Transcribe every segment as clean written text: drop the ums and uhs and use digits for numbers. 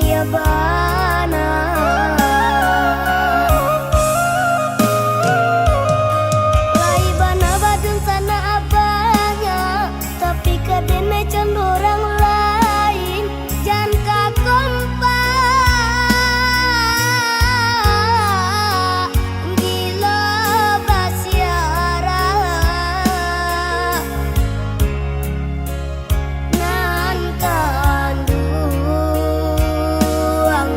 dia bana. Lai bana badung sana abahnya, tapi kadene can orang lain. Jan ka kompa gila basiara nan kandu ang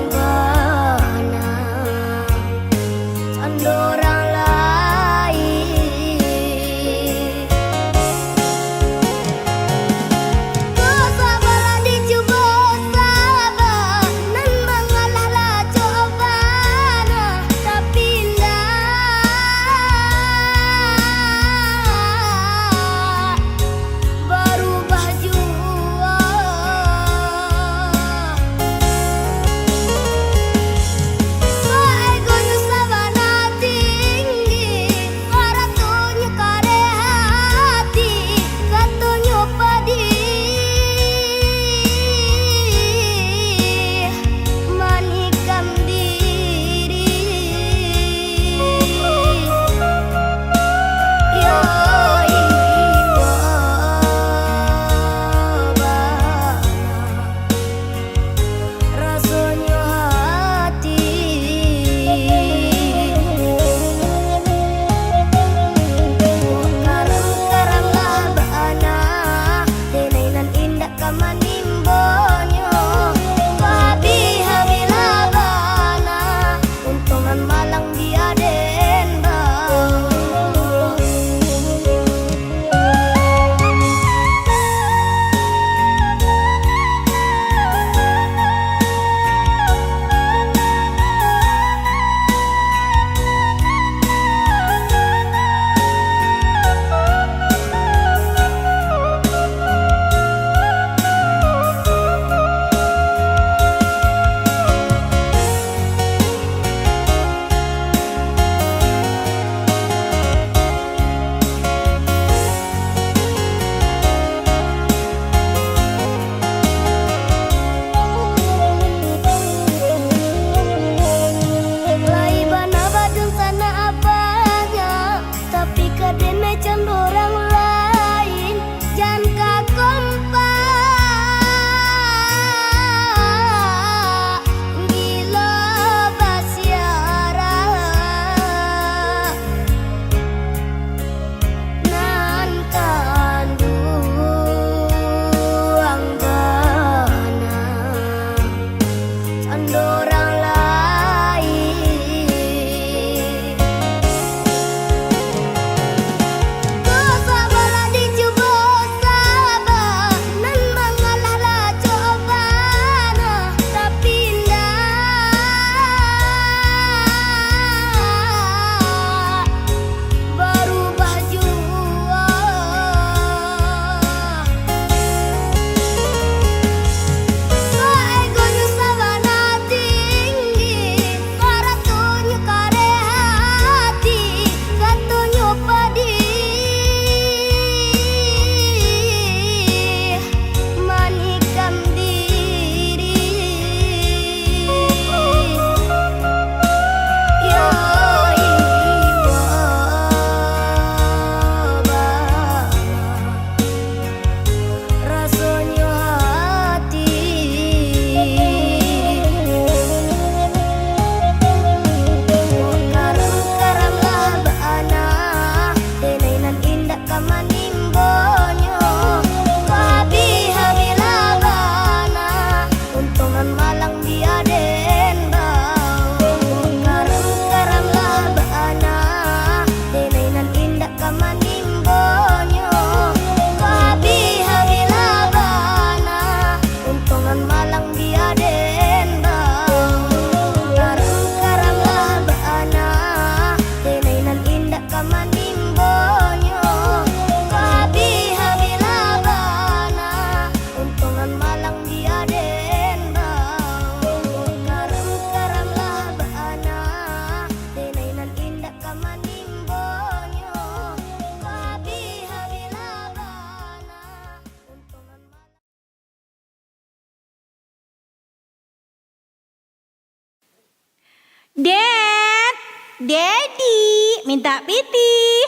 Dad, Daddy, minta piti.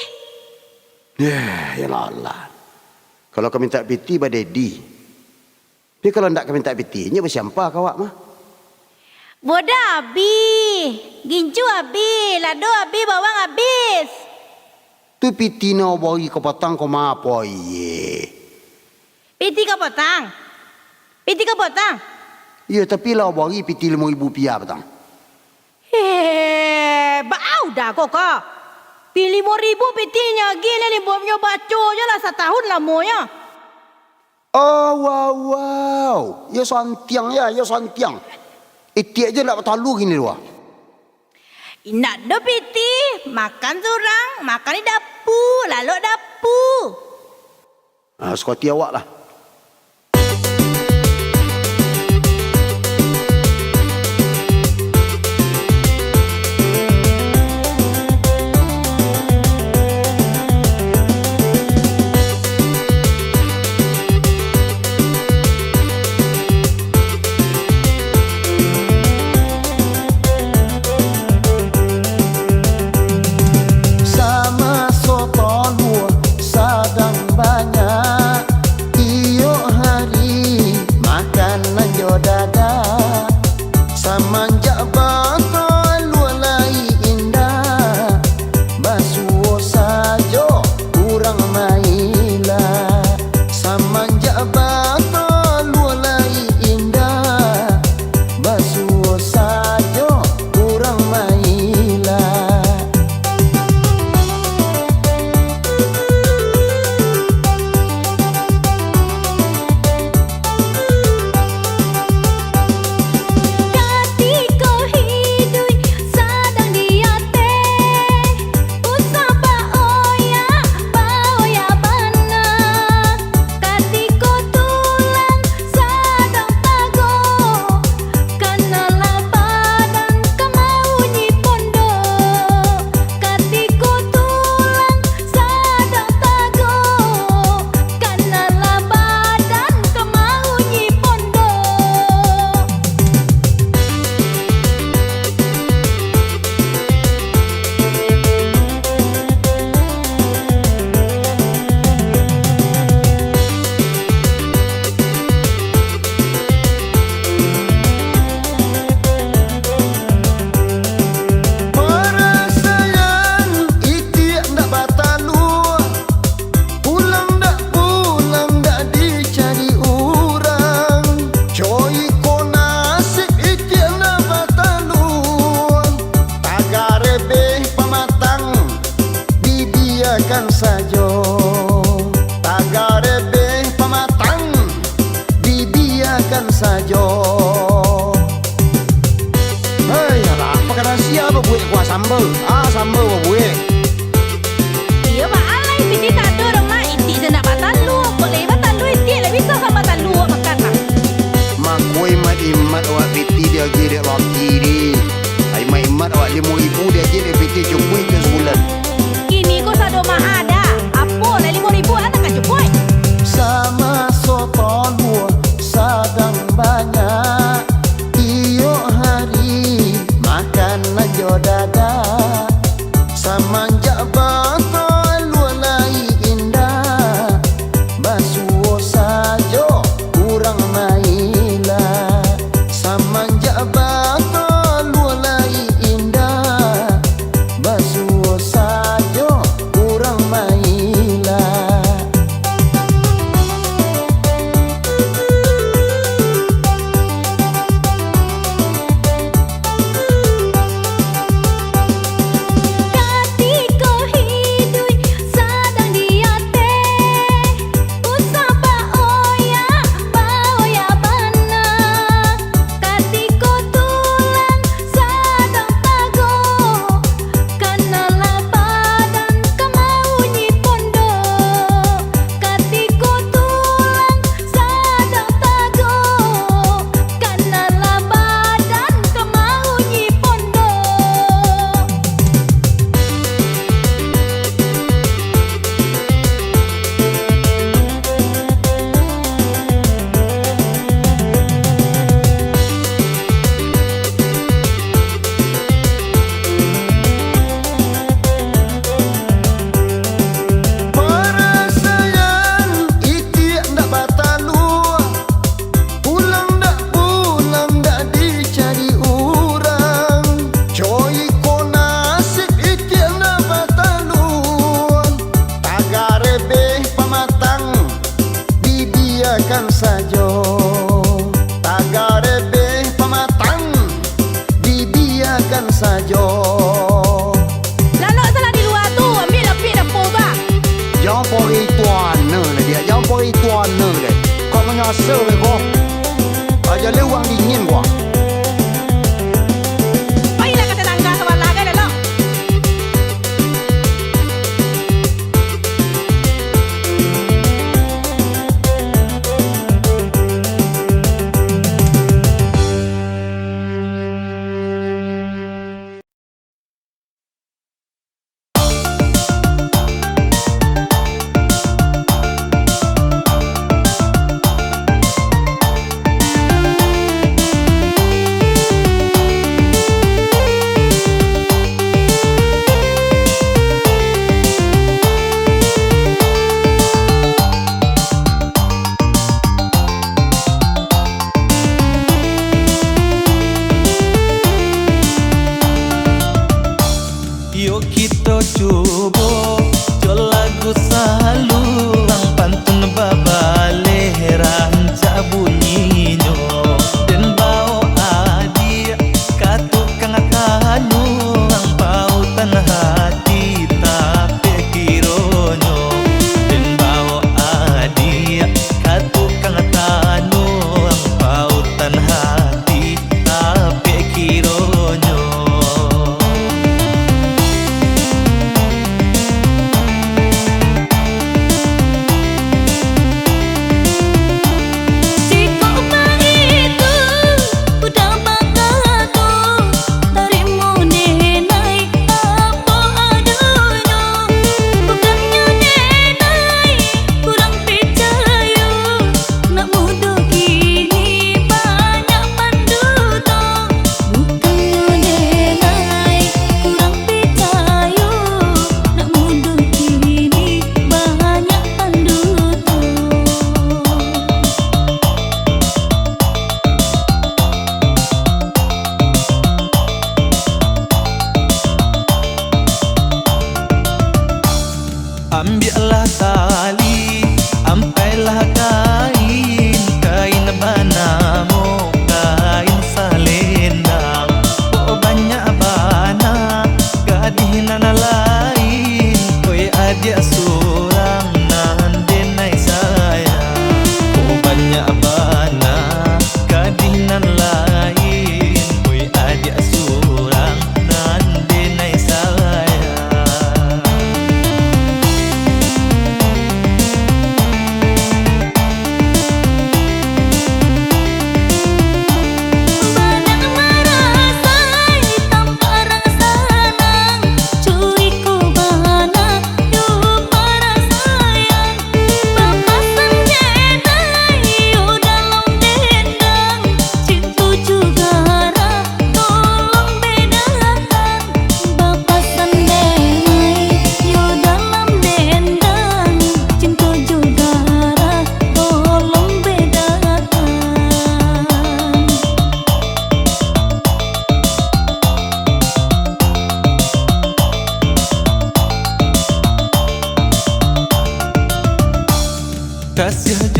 Ya Allah. Kalau kau minta piti pada Daddy. Tapi kalau tak kau minta piti, nya bersiapa kau awak mah? Boda abi, gincu abi, lado abi, bawang habis. Tu piti na bagi kau patang kau mah apa ye? Piti kau potang. Piti kau potang. Ya tapi lah bagi piti RM5,000 patang. Bau dah kok. Pilih RM5,000 pitinya, gila ni bomnya baco je lah setahun lamonya. Oh wow. Ya santiang ya santiang. Itiak je nak bertalu gini dua. Nak do piti, makan surang, makan di dapur, lalu dapur. Sekoti awak lah. Sambal. Sambal buat. Iya pak alai piti tado rumah iti je nak batalu. Boleh batalu iti lah bisa sama batalu makan lah. Makoi mat imat awak piti dia gede laki ni. Ai mai imat awak RM5,000 dia gede piti cukup ke sebulan. Kini kau sado mah ada. Apa lah RM5,000 anak kan cukup. Sama soto dua sadang banyak. Iyo hari makan aja dada. Samanja batal lualai indah. Basuh sajo kurang maila. Samanja batal lualai indah. Basuh sajo kurang maila.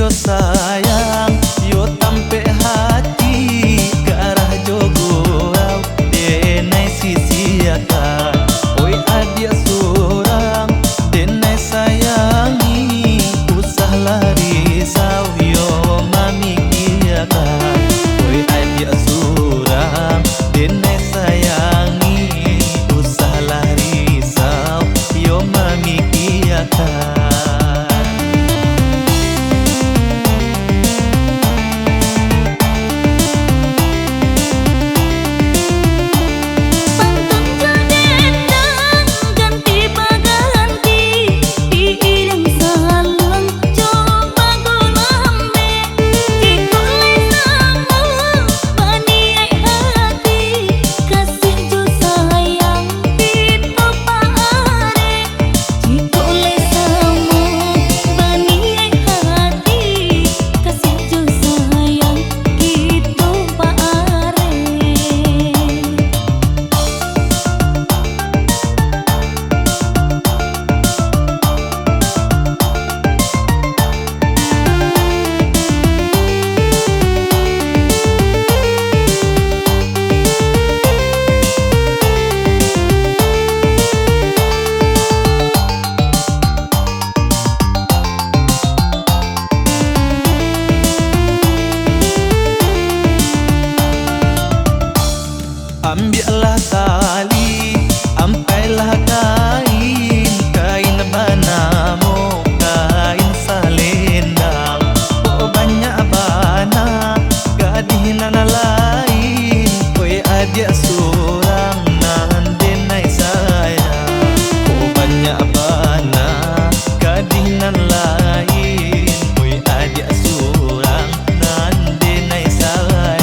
jo sayang yo tampe hati ke arah jogorau denai sisiakan oi adia surang denai sayangi usah lari sau yo mamikiakan oi adia surang denai sayangi usah lari sau yo mamikiakan. Ambillah tali, ampailah kain, kain banamo, kain salendang. Oh banyak bana, gadinan lain, oi adia surang nan denai sayang. Oh banyak bana, gadinan lain, oi adia surang nan denai sayang.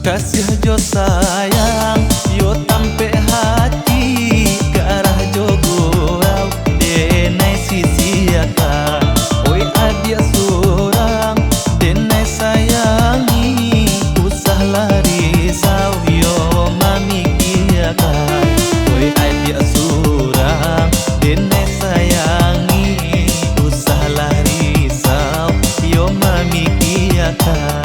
Kasih jo sayang yo tampe hati ke arah jogorau denai sisiakan oi adia surang denai sayangi usah lari sau yo mamikiakan oi adia surang denai sayangi usah lari sau yo mamikiakan.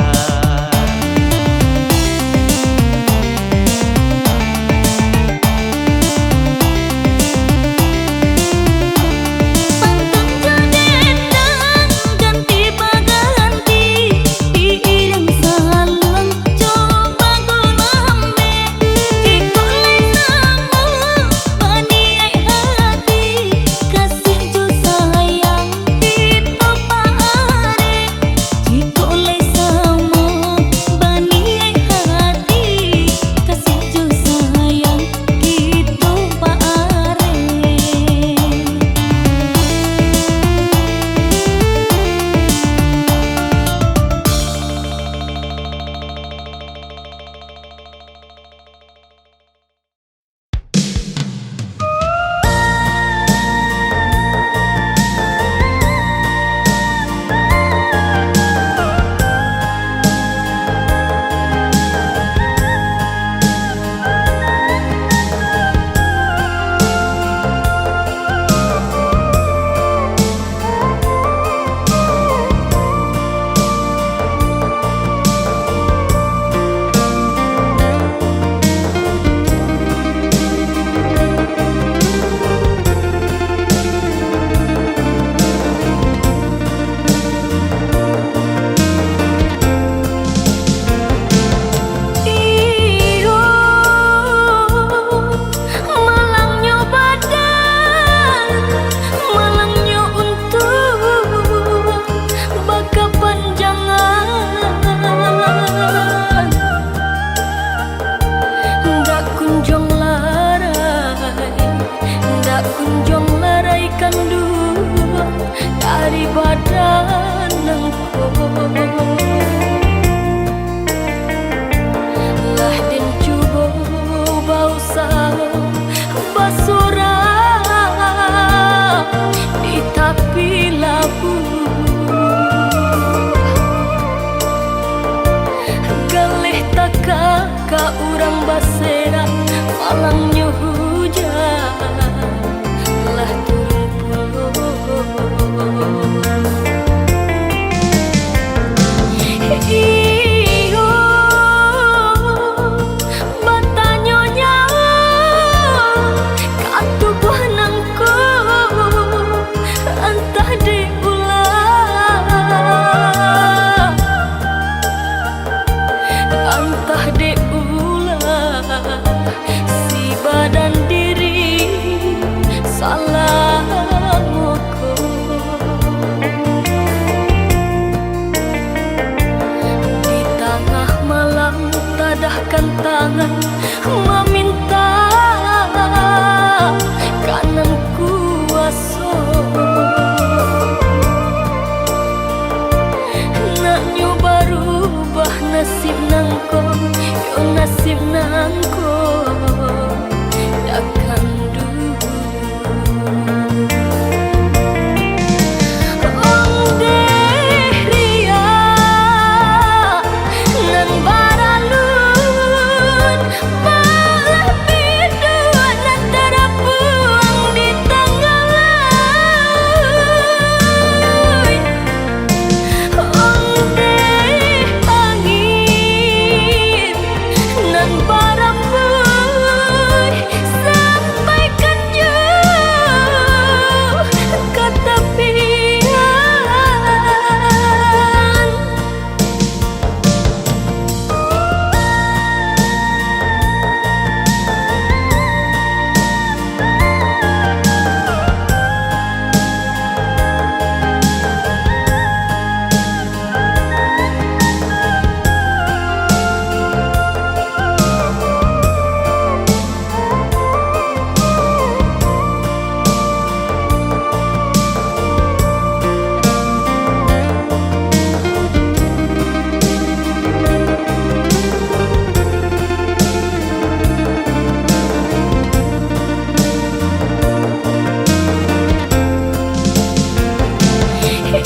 Jika oleh sama Lah den cubo bau sao basura di tepi labu galih taka ka urang basera malangnya hujan lah turun puluh iyo batanyonya katubuh nangko entah diulah entah diulah si badan diri salah moko di tengah malam tadahkan tangan meminta kanan kuasa nak nyoba rubah nasib nangko yo nasib nangko takkan dulu ong dehria nan baralun malah bidua nan terapuang di tengah laut ong deh angin nan barambut sampai kenjung ke tepian.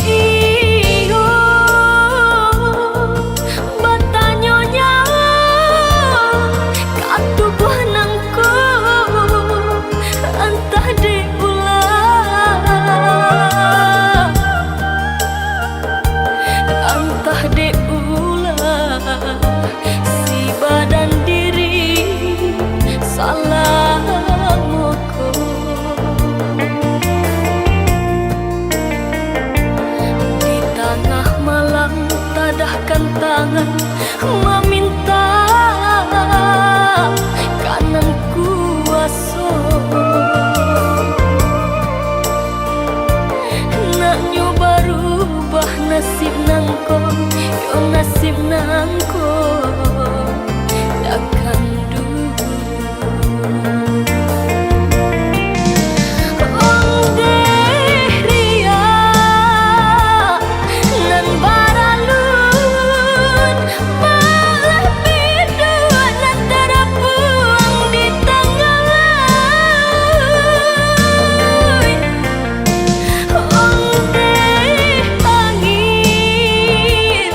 Iyo batanyonya katubuh nangko entah diulah entah diulah si badan diri salah moko di tengah malam tadahkan tangan meminta kanan kuasa nak nyoba rubah nasib nangko yo nasib nangko takkan dulu ong dehria nan baralun malah bidua nan terapuang di tengah laut ong deh angin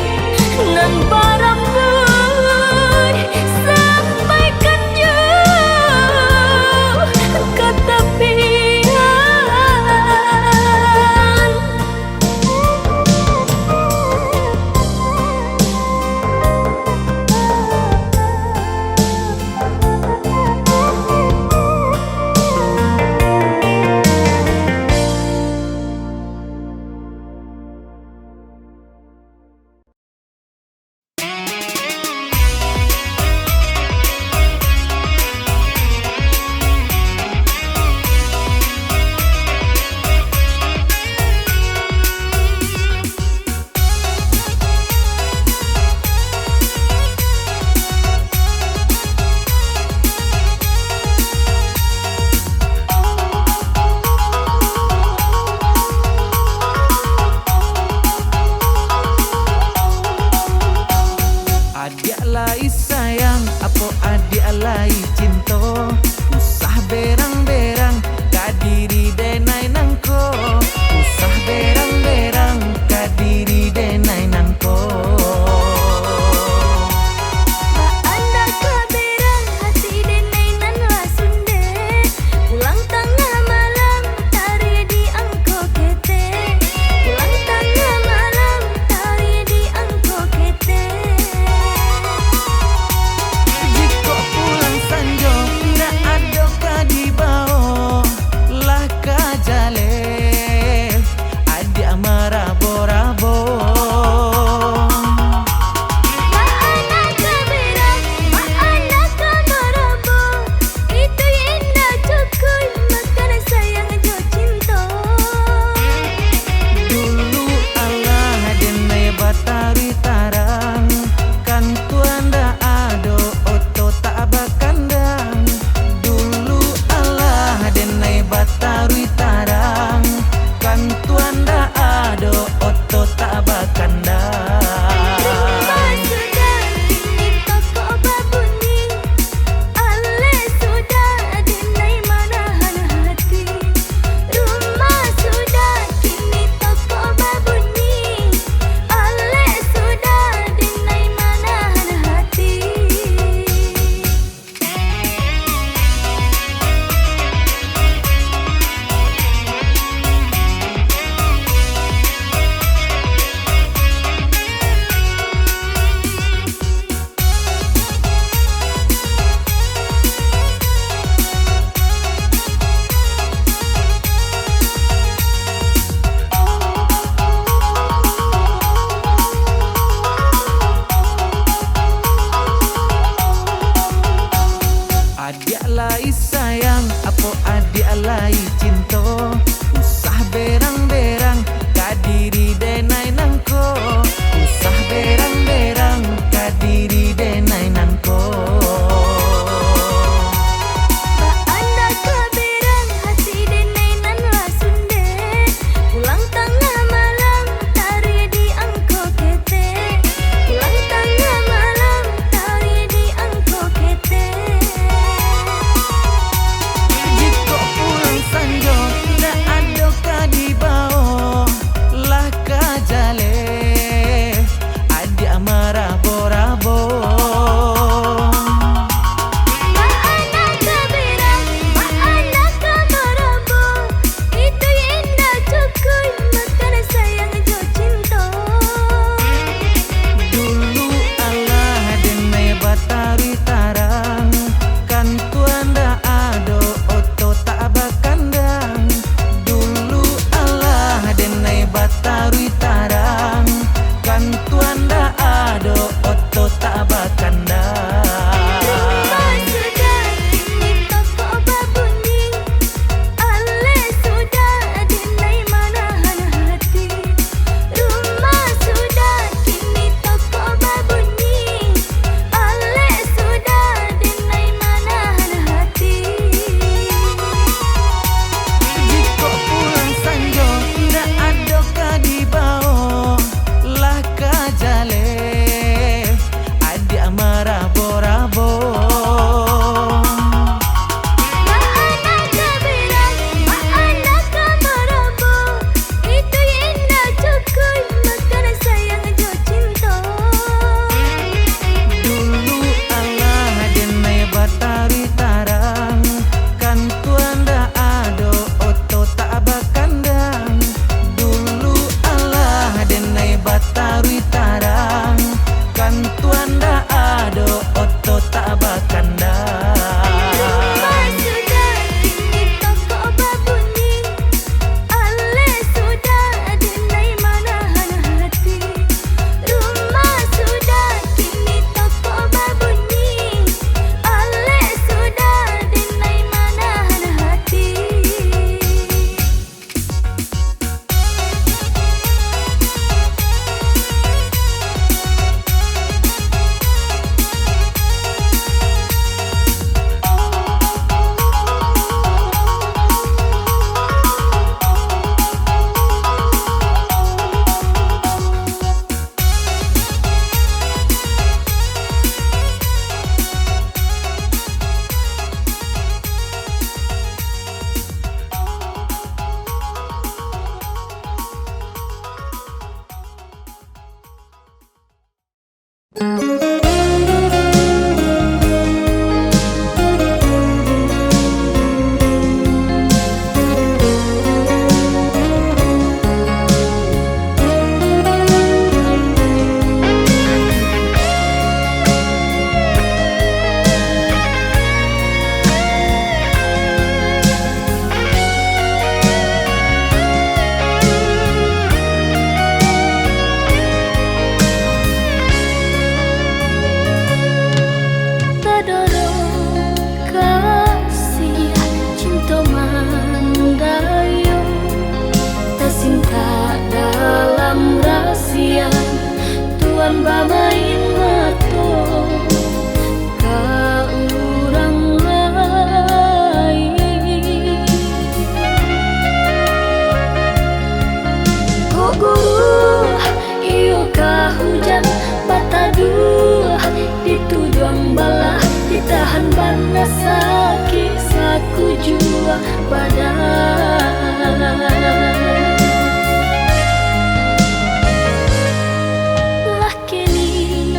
nan barambut ado oto tak bakanda. Rumah sudah kini toko berbunyi, ale sudah dinai manahan hati. Rumah sudah kini toko berbunyi, ale sudah dinai manahan hati. Jika pulang sanjo ndak ado kadibao lah kajale adik marabo-rabo. Maana kabilang, maana kamarabo, itu indah cukuy makan sayang jo cinta. Dulu Allah denai batari tarang kan tuanda ado oto tak bakandang. Dulu Allah denai batari tarang kan tuanda ado oto tak bakandang. Rumah sudah kini toko berbunyi, ale sudah dinai manahan hati. Rumah sudah kini toko berbunyi, ale sudah dinai manahan hati. Tadorong kasih cinta mandayo, tersinta dalam rahasia Tuan bamain mato ka urang lain. Ko guru iyo ka hujan bataduh ditujuan balah ditahan bana sakit saku jua badan. Lah kini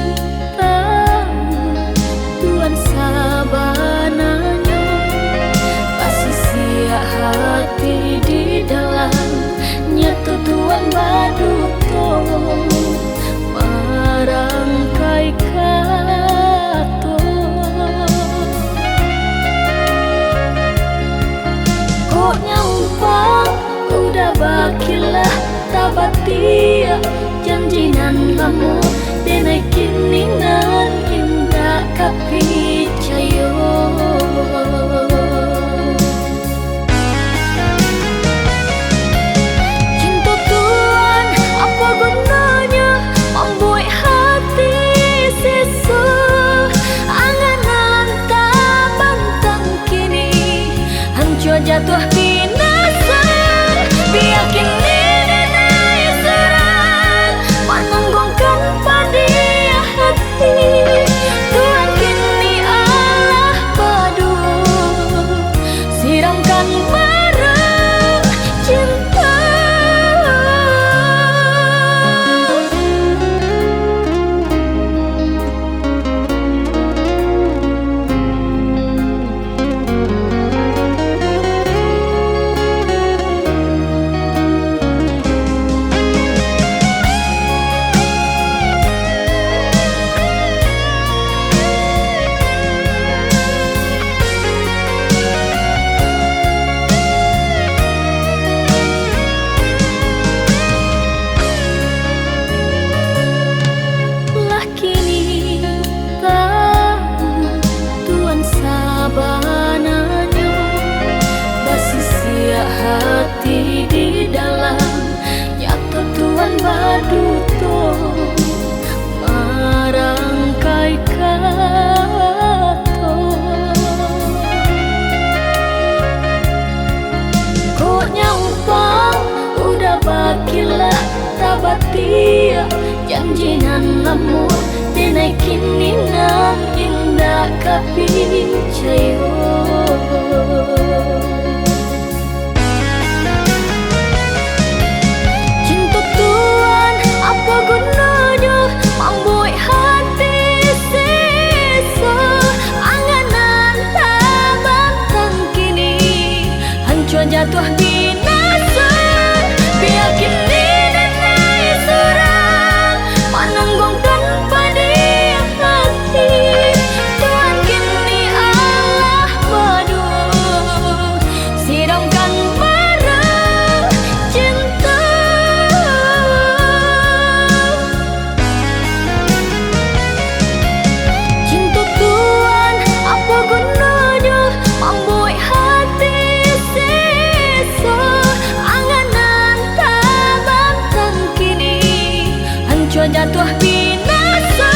jatuh binasa.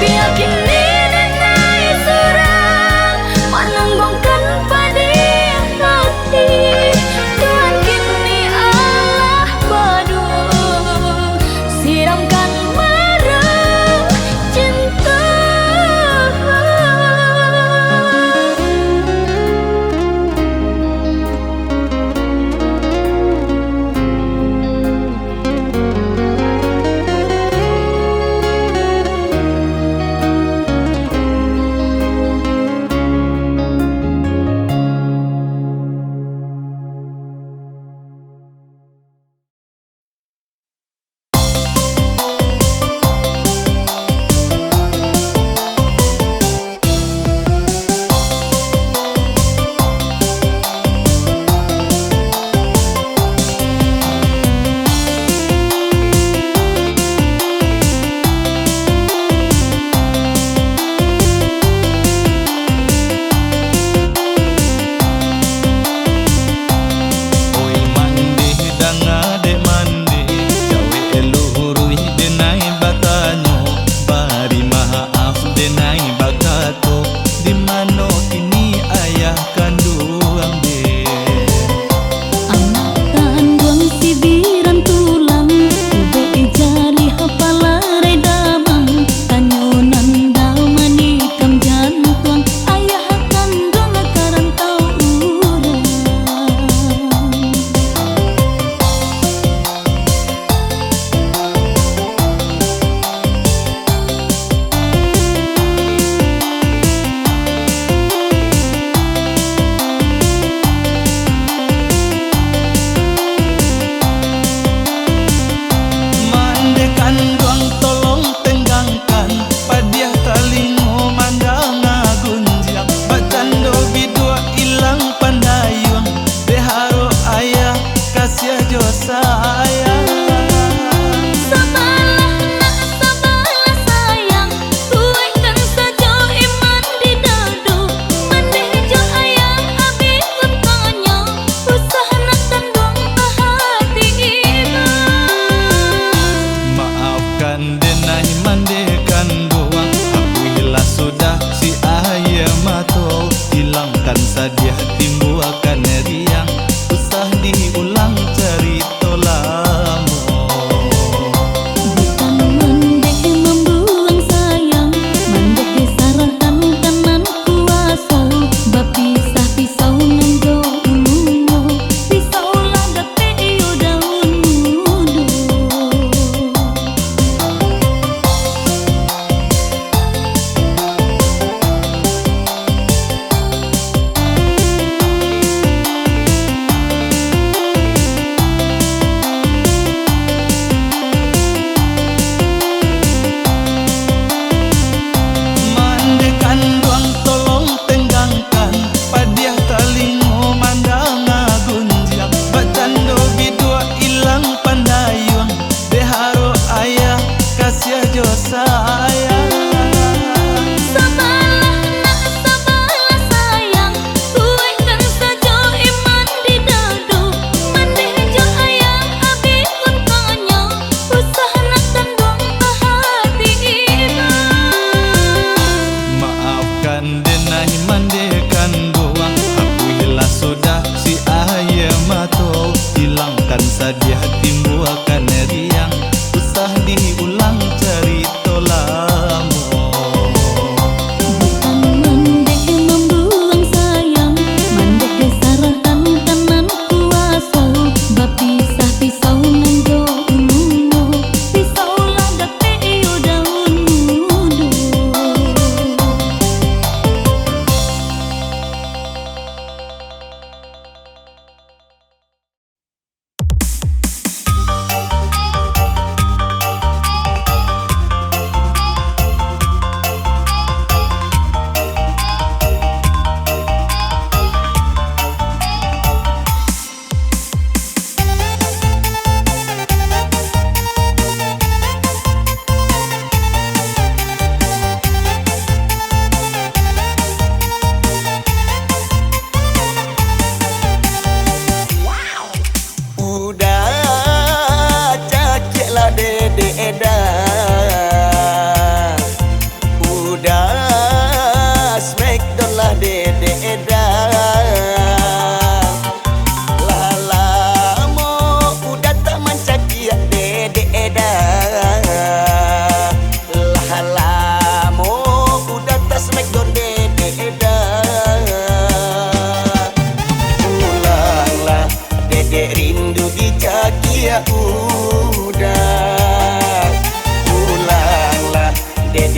Biar kini nenai surang menanggungkan pedih hati. Tuhan kini Allah padu siramkan merah cinta.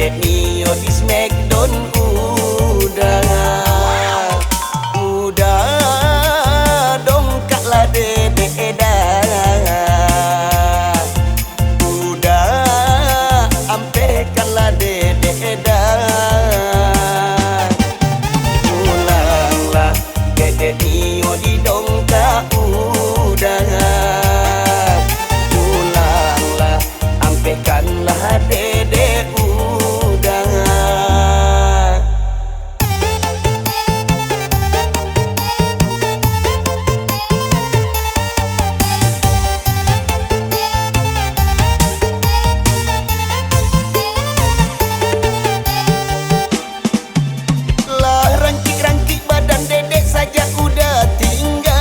Dedek Nio di Smackdown udah dongkaklah Dedek dah, udah ampekanlah Dedek dah. Pulanglah Dedek Nio di dongkak udah, pulanglah ampekanlah Dedek udah. Lah rangkik-rangkik badan Dedek saja udah tinggalkan.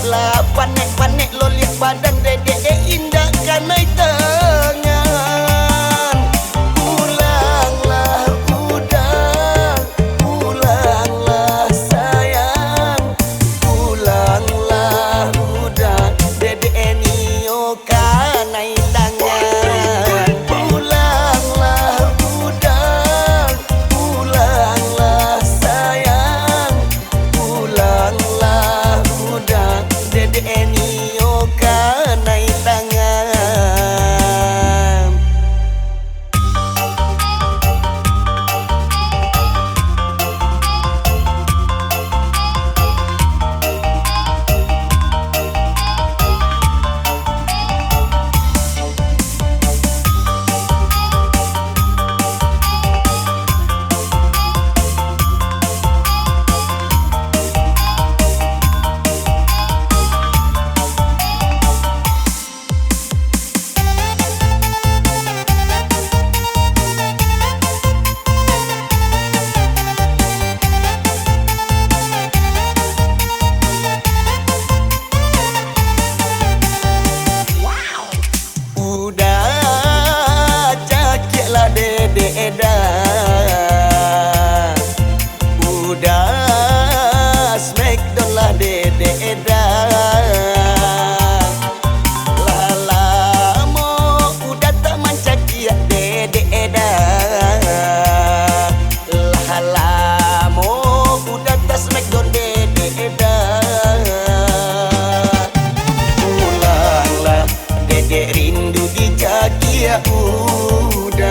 Lah panek-panek lo lihat badan Dedek indah kanai tangan. Pulanglah udah, pulanglah sayang, pulanglah udah Dedek Nio kanai tangan. Pulanglah udah, pulanglah sayang, pulanglah udah Dedek Nio kanai tangan. Udah cakiklah Dedek dah, udah Smackdown lah Dedek dah. Lah lama udah tak mancakia Dedek dah. Lah lama udah tak Smackdown Dedek dah. Pulanglah Dedek rindu di kaki ya udah,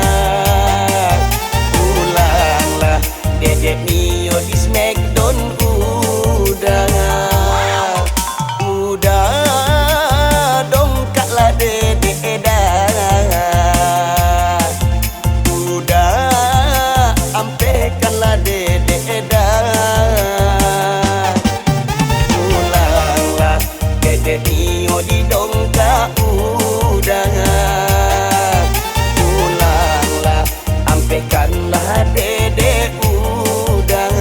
pulanglah Dedek Nio di Smackdown udah dongkaklah Dedek dah, udah ampekanlah Dedek dah. Pulanglah Dedek Nio di dongkak udah, pulanglah ampekanlah Dedek udah.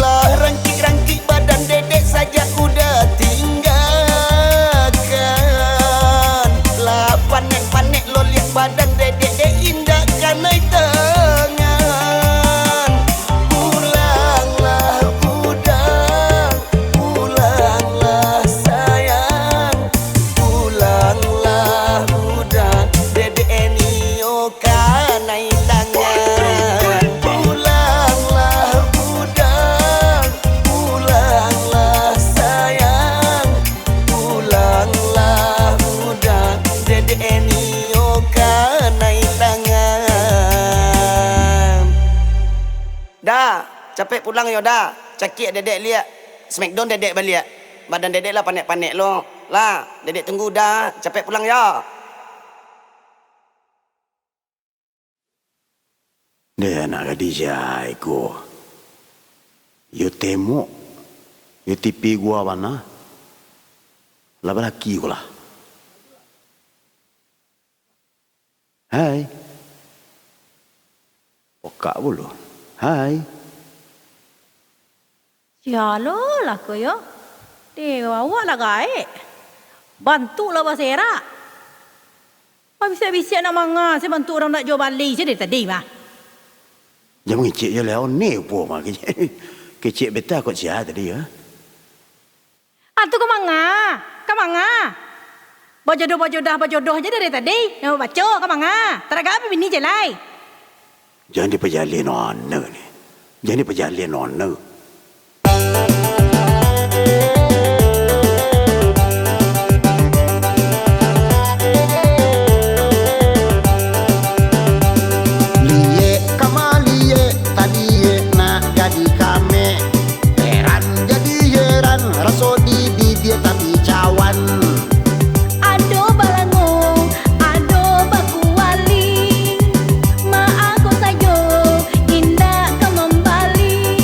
Lah rangkik-rangkik badan Dedek saja udah tinggalkan. Lah panek-panek lo lihat badan Dedek indah kanai tangan. Pulanglah udah, pulanglah sayang, pulanglah udah Dedek Nio kanai tangan. Pulanglah udah, pulanglah sayang, pulanglah udah Dedek Nio kanai tangan. Dah, capek pulang yo dah. Cakik Dedek lihat Smackdown Dedek balik. Badan Dedek lah panek-panek lo. Lah, Dedek tunggu dah. Capek pulang ya. Dia nak Khadijah ko. Yo temo. Yo tipi gua mana? Lah laki ko lah. Hai. Oka bulu. Hai. Sialo lah ko yo. Dewa awak lah gae. Bantu lah basera. Bisa-bisa nak manga, saya bantu orang nak jual balik je dari tadi mah. Jangan kecik je lah. Ni pun mah kecik. Kecik betul kot siapa tadi ya. Tu kau manga. Kau manga. Berjodoh je dari tadi. Yang baca kau manga. Tak ada apa bini je lai. Jangan diperjalin nona ni. Jangan diperjalin nona. Liye kamalie tadiye nak jadi kame. Heran jadi heran raso di bibir tapi cawan. Ado balango, ado baku wali. Ma aku sayo, indah kau membali.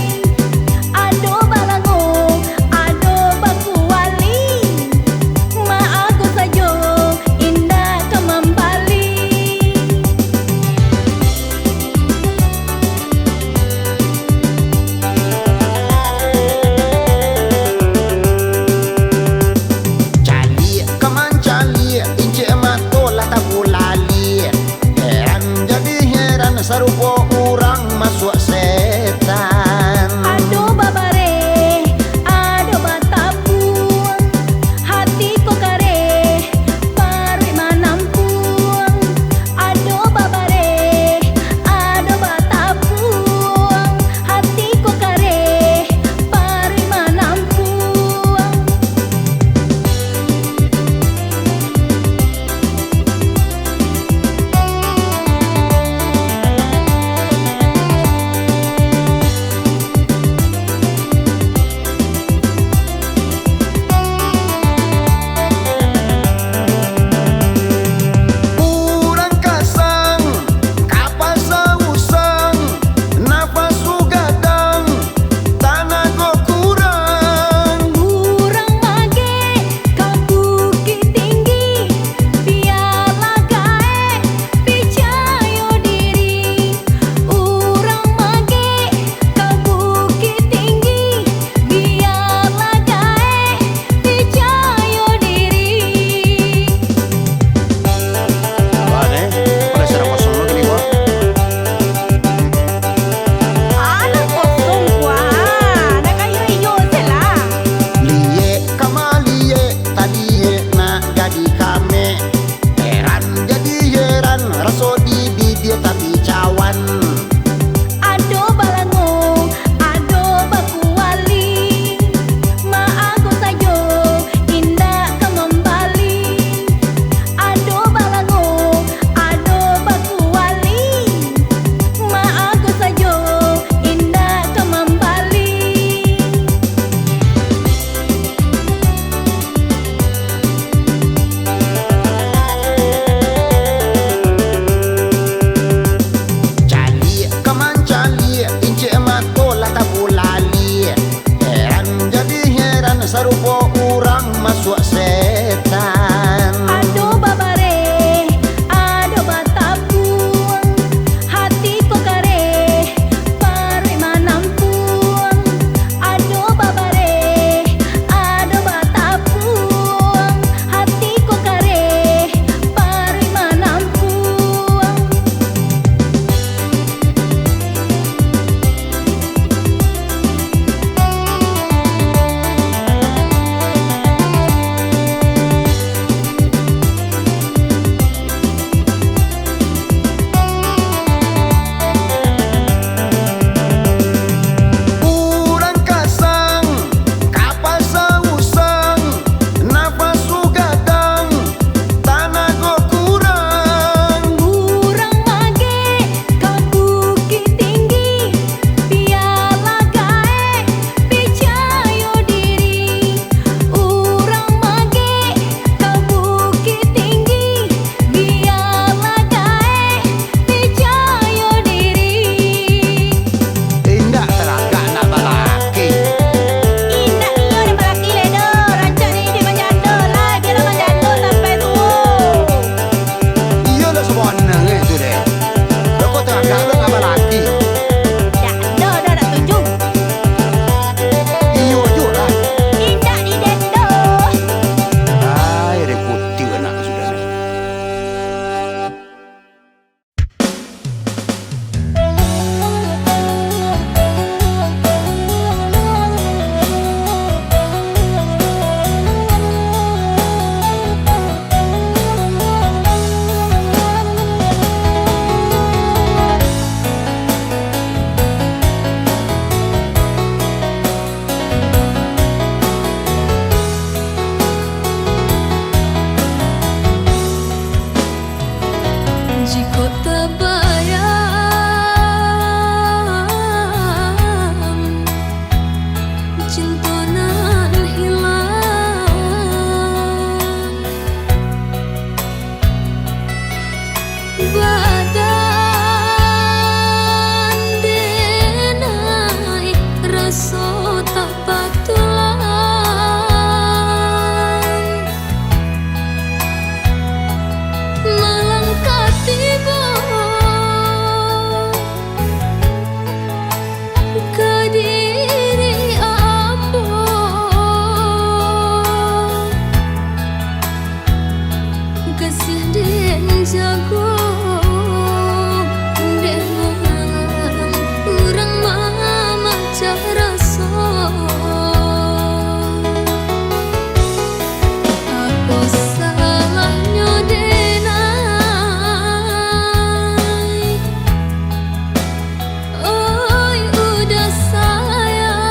kasih den jago den urang mama cara so apa salahnya denai oi udah sayang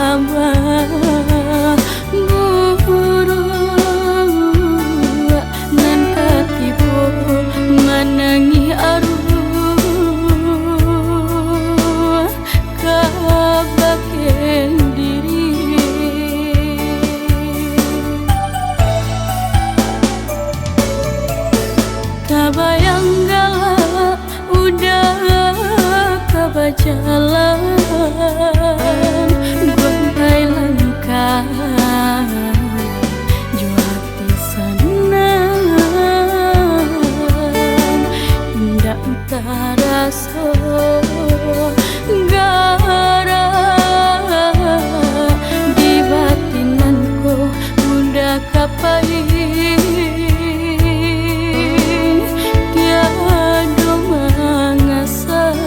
Kabah guru nan katipu manangi aruh kabaken diri kabayang galak udah kabajalan gontai langkah juati senang indah taraso gara di batinanku udah kapai tiada mengasah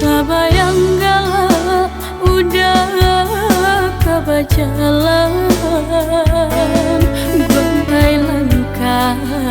kabayang galak udah kabajalan gontai langkah